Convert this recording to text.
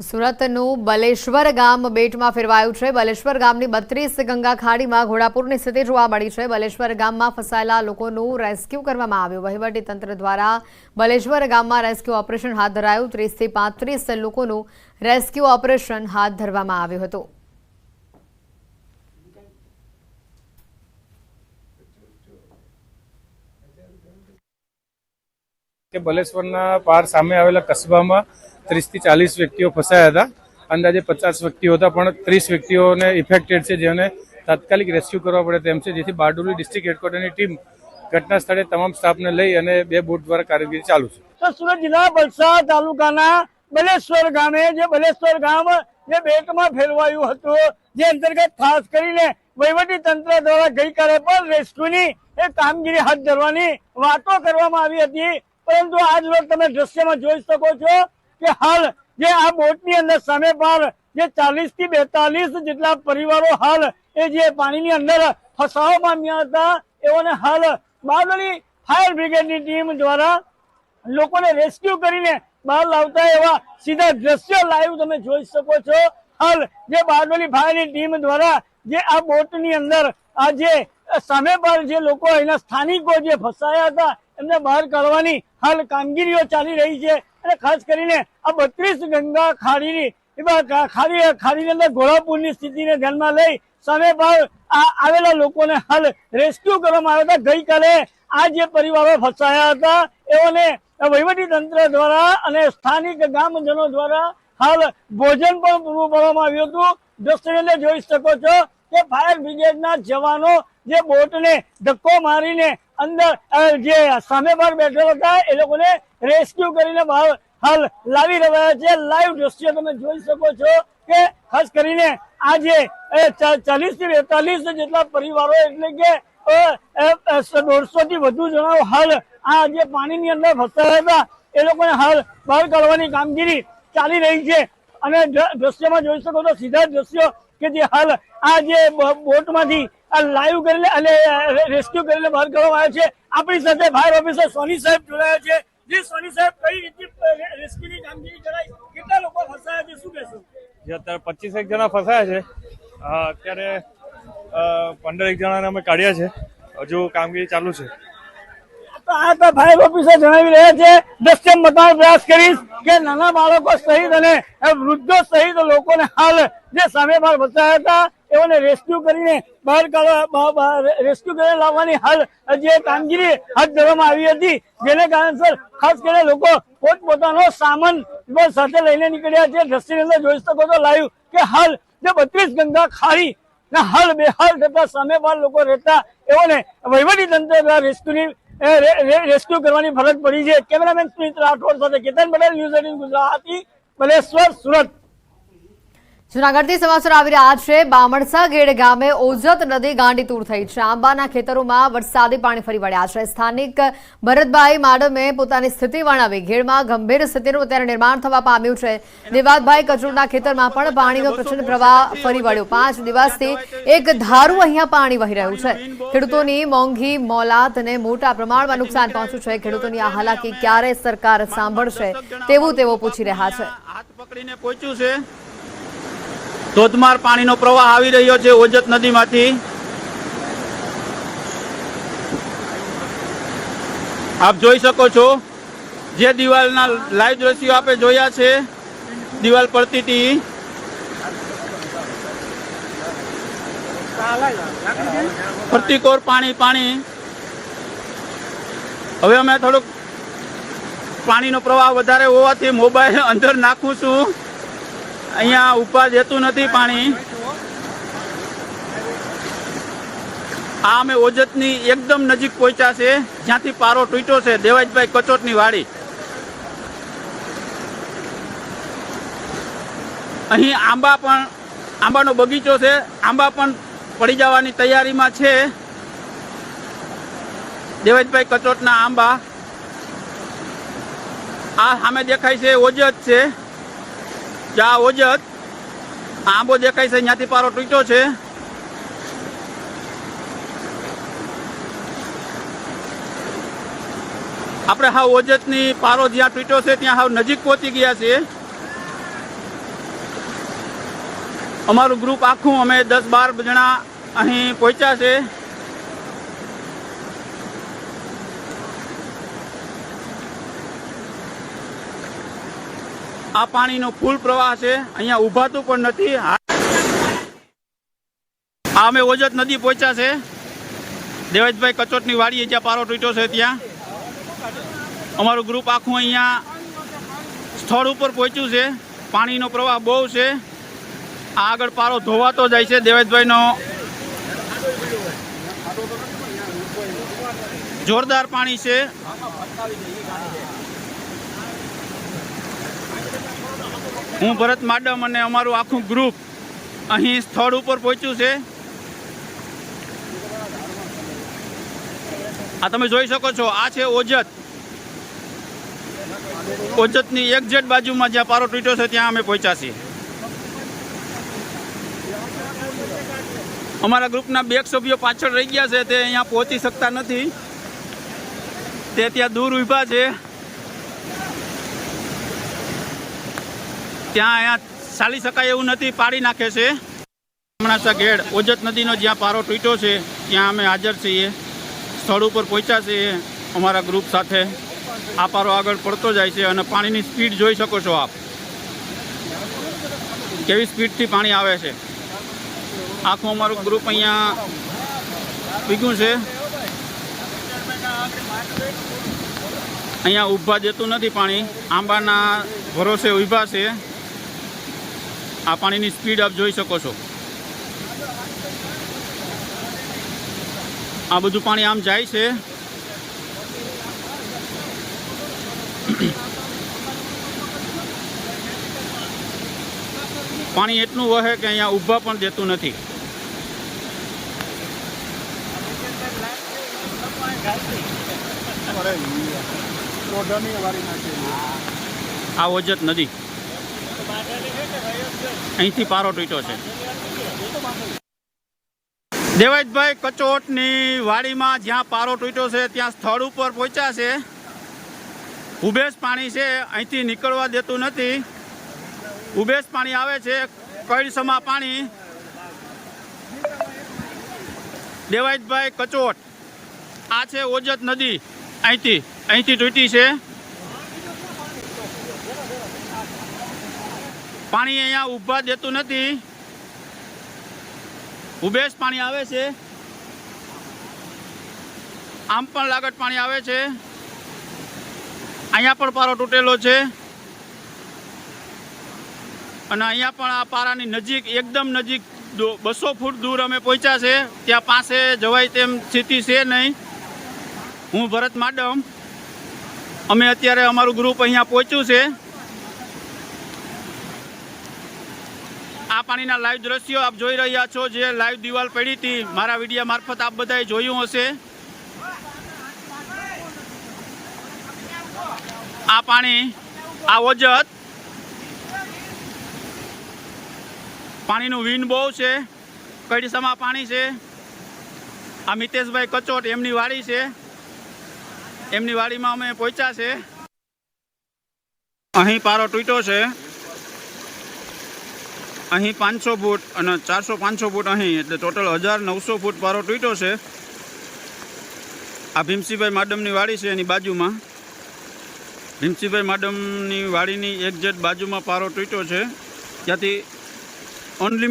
સુરતનું બલેશ્વર ગામ બેટમાં ફેરવાયું છે। બલેશ્વર ગામની 32 ગંગા ખાડીમાં ઘોડાપૂરની સ્થિતિ જોવા મળી છે। બલેશ્વર ગામમાં ફસાયેલા લોકોનું રેસ્ક્યુ કરવામાં આવ્યું। વહીવટી તંત્ર દ્વારા બલેશ્વર ગામમાં રેસ્ક્યુ ઓપરેશન હાથ ધરાયું। 30 થી 35 લોકોનું રેસ્ક્યુ ઓપરેશન હાથ ધરવામાં આવ્યું હતું। કે બલેશ્વરના પાર સામે આવેલા કસ્બામાં 30 થી 40 વ્યક્તિઓ ફસાયા હતા। અંદાજે 50 વ્યક્તિઓ હતા, પણ 30 વ્યક્તિઓને ઇફેક્ટેડ છે, જેને તાત્કાલિક રેસ્ક્યુ કરવા પડે તેમ છે, જેથી બારડોલી ડિસ્ટ્રિક્ટ હેડક્વાર્ટરની ટીમ ઘટના સ્થળે તમામ સ્ટાફને લઈ અને 2 બોટ દ્વારા કામગીરી ચાલુ છે। તો સુરત જિલ્લા વલસાડ તાલુકાના બલેશ્વર ગામે જે બલેશ્વર ગામ જે બેટમાં ફેરવાયું હતું, જે અંતર્ગત ખાસ કરીને વહીવટી તંત્ર દ્વારા ગઈકાલે પણ રેસ્ક્યુની કામગીરી હાથ ધરવાની વાતો કરવામાં આવી હતી, પરંતુ આજ રોજ તમે દ્રશ્યમાં જોઈ શકો છો કે હાલ જે આ બોટની અંદર સામે પાર જે 40 થી 42 જેટલા પરિવારો હાલ એ જે પાણીની અંદર ફસાવા પામ્યા હતા, એઓને હાલ બારડોલી ફાયર બ્રિગેડની ટીમ દ્વારા લોકોને રેસ્ક્યુ કરીને બહાર લાવતા એવા સીધા દ્રશ્યો લાઈવ તમે જોઈ શકો છો। હાલ જે બારડોલી ફાયરની ટીમ દ્વારા જે આ બોટની અંદર આ જે સામે પર જે લોકો એના સ્થાનિકો જે ફસાયા હતા એમને બહાર કાઢવાની હાલ કામગીરીઓ ચાલી રહી છે। અને ખાસ કરીને આ 32 ગંગા ખાડીની ખાડીની અંદર ઘોડાપૂરની સ્થિતિને ધ્યાનમાં લઈ સામે પર આવેલા લોકોને હાલ રેસ્ક્યુ કરવામાં આવ્યા હતા। ગઈકાલે આ જે પરિવારો ફસાયા હતા એઓને વહીવટી તંત્ર દ્વારા અને સ્થાનિક ગામજનો દ્વારા હાલ ભોજન પણ પૂરું પાડવામાં આવ્યું હતું। દ્રશ્યને જોઈ શકો છો કે ફાયર બ્રિગેડના જવાનો જે બોટને ધક્કો મારીને અંદર જે સામે પર બેઠેલા હતા એ લોકોને રેસ્ક્યુ કરીને બહાર હાલ લાવી રહ્યા છે। લાઈવ દ્રશ્ય તમે જોઈ શકો છો કે ખાસ કરીને આ જે 40 થી 42 જેટલા પરિવારો એટલે કે 150 થી વધુ જણાઓ હાલ આ જે પાણીની અંદર ફસાયા હતા એ લોકોને હાલ બહાર કાઢવાની કામગીરી ચાલી રહી છે। અને દ્રશ્યમાં જોઈ શકો તો સીધા દ્રશ્યો કે જે હાલ આ જે બોટમાંથી આ લાઈવ કરીને અને રેસ્ક્યુ કરીને બહાર કાઢવામાં આવ્યા છે। આપણી સાથે ફાયર ઓફિસર સોની સાહેબ જોડાયા છે। જે સોની સાહેબ કઈ રીતે રેસ્ક્યુની કામગીરી કરાઈ, કેટલા લોકો ફસાયા છે, શું કહેશો? જે અત્યારે 25 જણા ફસાયા છે, અત્યારે 15 જણાને અમે કાઢ્યા છે, હજુ કામગીરી ચાલુ છે। આ તો ફાયર ઓફિસર જણાવી રહ્યા છે। દ્રશ્ય બતાવવાનો પ્રયાસ કરીશ કે નાના બાળકો સહિત અને વૃદ્ધો સહિત લોકોને હાલ જે સામે બહાર ફસાયા હતા એઓને રેસ્ક્યુ કરીને બહાર રેસ્ક્યુ કરીને લાવવાની હાલ જે કામગીરી હાથ ધરવામાં આવી હતી, જેને કારણસર ખાસ કરીને લોકો પોતપોતાનો સામાન સાથે લઈને નીકળ્યા છે। દ્રશ્યની અંદર જોઈ શકો છો લાઈવ કે હાલ જે 32 ગંગા ખાડી ના હાલ બેહાલ થતા સામે બહાર લોકો રહેતા એઓને વહીવટી તંત્ર દ્વારા રેસ્ક્યુ કરવાની ફરજ પડી છે। કેમેરામેન સ્મિત રાઠોડ સાથે કેતન પટેલ, ન્યૂઝ 18 ગુજરાતી, બલેશ્વર, સુરત। જૂનાગઢથી સમાચાર આવી રહ્યા છે। બામણસા ગેડ ગામે ઓજત નદી ગાંડીતુર થઈ છે। આંબાના ખેતરોમાં વરસાદી પાણી ફરી વળ્યા છે। સ્થાનિક ભરતભાઈ માડમે પોતાની સ્થિતિ વર્ણવી। ગેડમાં ગંભીર સ્થિતિનું અત્યારે નિર્માણ થવા પામ્યું છે। દેવાદભાઈ કચોડના ખેતરમાં પણ પાણીનો પ્રચંડ પ્રવાહ ફરી વળ્યો। 5 દિવસથી એક ધારું અહીંયા પાણી વહી રહ્યું છે। ખેડૂતોની મોંઘી મોલાતને મોટા પ્રમાણમાં નુકસાન પહોંચ્યું છે। ખેડૂતોની આ હાલાકી ક્યારે સરકાર સાંભળશે તેવું તેઓ પૂછી રહ્યા છે। હાથ પકડીને પહોંચ્યું છે। ધોધમાર પાણીનો પ્રવાહ આવી રહ્યો છે ઓજત નદીમાંથી। આપ જોઈ શકો છો જે દિવાલના લાઈવ દ્રશ્યો આપે જોયા છે, દિવાલ પડતી હતી, પ્રતિકોર પાણી। હવે અમે થોડુંક પાણીનો પ્રવાહ વધારે હોવાથી મોબાઈલ અંદર નાખું છું, અહીંયા ઉપર જતું નથી પાણી। આ અમે ઓજતની એકદમ નજીક પહોંચ્યા છે, જ્યાંથી પારો તૂટ્યો છે, દેવાજભાઈ કચોટની વાડી। અહીં આંબાનો બગીચો છે, આંબા પણ પડી જવાની તૈયારીમાં છે। દેવાજભાઈ કચોટના આંબા આ સામે દેખાય છે ઓજત છે, જ્યાં ઓજત આંબો દેખાય છે ત્યાંથી પારો તૂટ્યો છે। આપણે હાવ ઓજતની પારો જ્યાં તૂટ્યો છે ત્યાં હાવ નજીક પહોંચી ગયા છીએ। અમારું ગ્રુપ આખું અમે 10-12 જણા અહીં પહોંચ્યા છે. આ પાણીનો ફૂલ પ્રવાહ છે, અહીંયા ઉભાતું પણ નથી. આ અમે ઓજત નદી પહોંચ્યા છે. દેવેશભાઈ કચોટની વાડીએ જ્યાં પારો તૂટ્યો છે ત્યાં અમારું ગ્રુપ આખું અહીંયા સ્થળ ઉપર પહોંચ્યું છે. પાણીનો પ્રવાહ બહુ છે. આ આગળ પારો ધોવાતો જાય છે. દેવેશભાઈનો જોરદાર પાણી છે. હું ભરત માડમ અને અમારું આખું ગ્રુપ અહીં સ્થળ ઉપર પહોંચ્યું છે. આ તમે જોઈ શકો છો, આ છે ઓજત. ઓજતની એક્ઝેક્ટ બાજુમાં જ્યાં પારો તૂટ્યો છે ત્યાં અમે પહોંચ્યા છીએ. અમારા ગ્રુપના 2 સભ્યો પાછળ રહી ગયા છે, તે અહીંયા પહોંચી શકતા નથી. તે ત્યાં દૂર ઊભા છે. ત્યાં અહીંયા ચાલી શકાય એવું નથી, પાડી નાખે છે. હમણાં ગેડ ઓજત નદીનો જ્યાં પારો તૂટ્યો છે ત્યાં અમે હાજર છીએ. સ્થળ ઉપર પહોંચ્યા છીએ અમારા ગ્રુપ સાથે. આ પારો આગળ પડતો જાય છે અને પાણીની સ્પીડ જોઈ શકો છો આપ, કેવી સ્પીડથી પાણી આવે છે. આખું અમારું ગ્રુપ અહીંયા ભીગું છે. અહીંયા ઊભા જતું નથી પાણી, આંબાના ભરોસે ઊભા છે. આ પાણીની સ્પીડ આપ જોઈ શકો છો. આ બધું પાણી આમ જાય છે. પાણી એટલું વહે કે અહીંયા ઊભા પણ દેતું નથી. આ ઓજત નદી, અહીંથી પારો તૂટ્યો છે. દેવાજભાઈ કચોટની વાડીમાં જ્યાં પારો તૂટ્યો છે ત્યાં સ્થળ ઉપર પહોંચ્યા છે. ઉભેશ પાણી છે, અહીંથી નીકળવા દેતું નથી. ઉભેશ પાણી આવે છે, કઈસમા પાણી. દેવાજભાઈ કચોટ, આ છે ઓજત નદી, અહીંથી તૂટી છે. પાણી અહીંયા ઊભા દેતું નથી. ઉભેશ પાણી આવે છે. આમ પણ લાગત પાણી આવે છે. અહીંયા પણ પારો તૂટેલો છે અને અહીંયા પણ આ પારાની નજીક, એકદમ નજીક 200 ફૂટ દૂર અમે પહોંચ્યા છે. ત્યાં પાસે જવાય તેમ સ્થિતિ છે નહીં. હું ભરત માડમ, અમે અત્યારે અમારું ગ્રુપ અહીંયા પહોંચ્યું છે. આ પાણીના લાઈવ દ્રશ્યો આપ જોઈ રહ્યા છો. જે લાઈવ દિવાલ પડી હતી, મારા વિડીયો મારફત આપ બધાએ જોયું હશે. આ પાણી, આ ઓજત પાણીનું વિન બહુ છે. કડીસામાં પાણી છે. આ મિતેશભાઈ કચોટ, એમની વાડી છે. એમની વાડીમાં અમે પહોંચ્યા છે. અહીં પારો તૂટ્યો છે. અહીં 500 ફૂટ અને 400-500 ફૂટ અહીં, એટલે ટોટલ 1900 ફૂટ પારો તૂટ્યો છે. આ ભીમસિંહભાઈ માડમની વાડી છે. એની બાજુમાં ભીમસિંહભાઈ માડમની વાડીની એક્ઝેક્ટ બાજુમાં પારો તૂટ્યો છે. ત્યાંથી અનલિમિટેડ